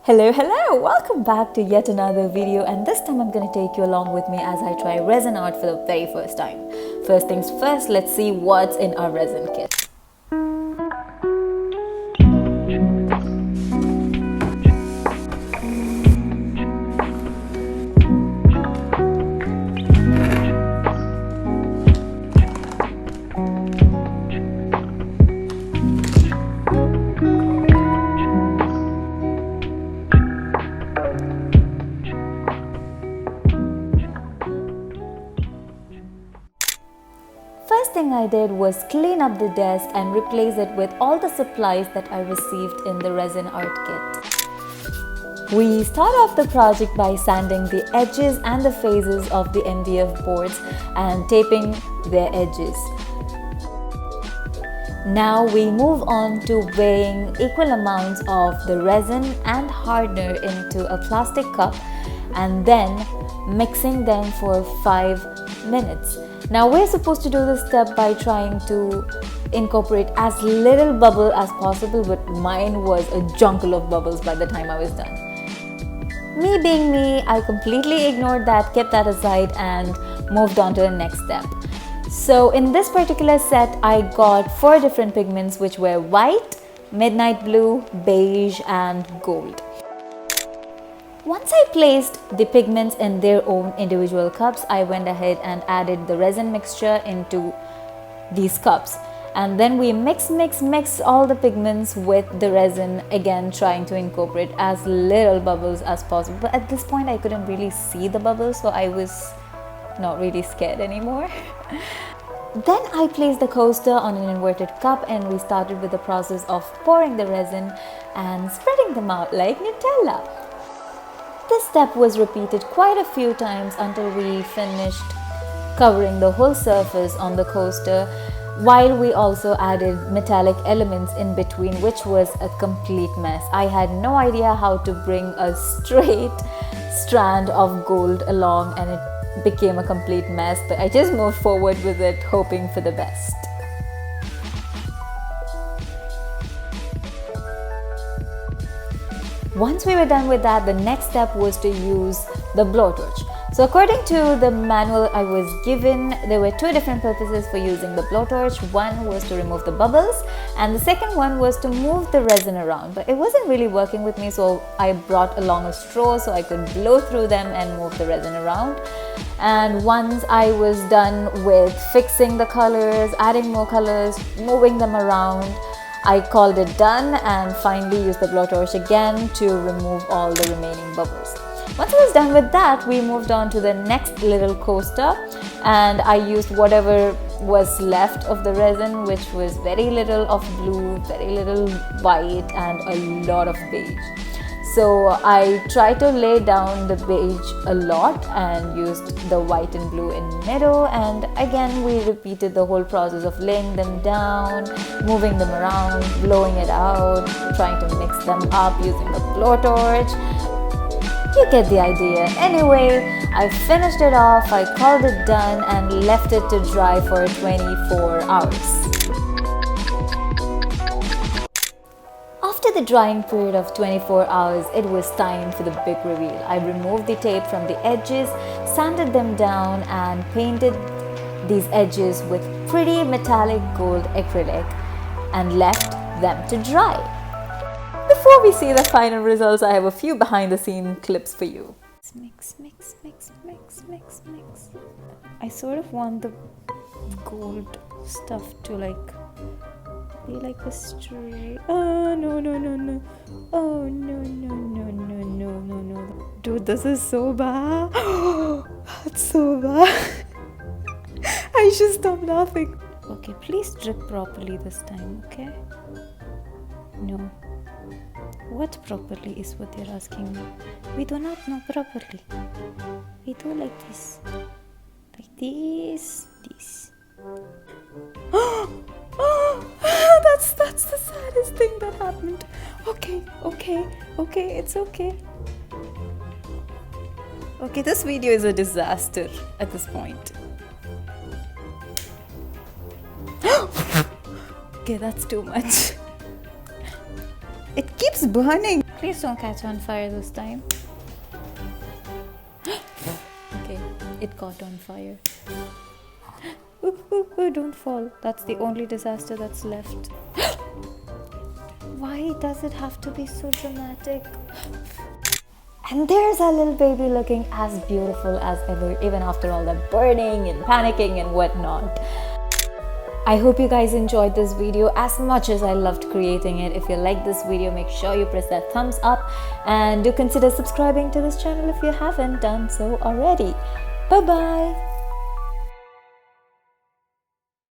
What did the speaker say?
Hello, welcome back to yet another video, and this time I'm going to take you along with me as I try resin art for the very first time. First things first, let's see what's in our resin kit. First thing I did was clean up the desk and replace it with all the supplies that I received in the resin art kit. We start off the project by sanding the edges and the faces of the MDF boards and taping their edges. Now we move on to weighing equal amounts of the resin and hardener into a plastic cup and then mixing them for 5 minutes. Now we're supposed to do this step by trying to incorporate as little bubble as possible, but mine was a jungle of bubbles by the time I was done. Me being me, I completely ignored that, kept that aside and moved on to the next step. So in this particular set, I got 4 different pigments which were white, midnight blue, beige and gold. Once I placed the pigments in their own individual cups, I went ahead and added the resin mixture into these cups. And then we mix all the pigments with the resin, again trying to incorporate as little bubbles as possible. But at this point I couldn't really see the bubbles, so I was not really scared anymore. Then I placed the coaster on an inverted cup and we started with the process of pouring the resin and spreading them out like Nutella. This step was repeated quite a few times until we finished covering the whole surface on the coaster, while we also added metallic elements in between, which was a complete mess. I had no idea how to bring a straight strand of gold along and it became a complete mess, but I just moved forward with it, hoping for the best. Once we were done with that, the next step was to use the blowtorch. So according to the manual I was given, there were 2 different purposes for using the blowtorch. One was to remove the bubbles and the second one was to move the resin around. But it wasn't really working with me, so I brought along a straw so I could blow through them and move the resin around. And once I was done with fixing the colors, adding more colors, moving them around, I called it done and finally used the blowtorch again to remove all the remaining bubbles. Once I was done with that, we moved on to the next little coaster and I used whatever was left of the resin, which was very little of blue, very little white and a lot of beige. So I tried to lay down the beige a lot and used the white and blue in the middle, and again we repeated the whole process of laying them down, moving them around, blowing it out, trying to mix them up using the blowtorch. You get the idea. Anyway, I finished it off, I called it done and left it to dry for 24 hours. After the drying period of 24 hours, it was time for the big reveal. I removed the tape from the edges, sanded them down and painted these edges with pretty metallic gold acrylic and left them to dry. Before we see the final results, I have a few behind the scene clips for you. Mix. I sort of want the gold stuff to be like a stray. Oh no. Oh no. Dude, this is so bad. That's so bad. I should stop laughing. Okay, please drip properly this time, okay? No. What properly is what you're asking me? We do not know properly. We do like this. Like this. That's the saddest thing that happened. Okay, it's okay. Okay, this video is a disaster at this point. Okay, that's too much. It keeps burning. Please don't catch on fire this time. Okay, it caught on fire. Ooh, don't fall. That's the only disaster that's left. Why does it have to be so dramatic? And there's our little baby looking as beautiful as ever, even after all that burning and panicking and whatnot. I hope you guys enjoyed this video as much as I loved creating it. If you like this video, make sure you press that thumbs up and do consider subscribing to this channel if you haven't done so already. Bye bye.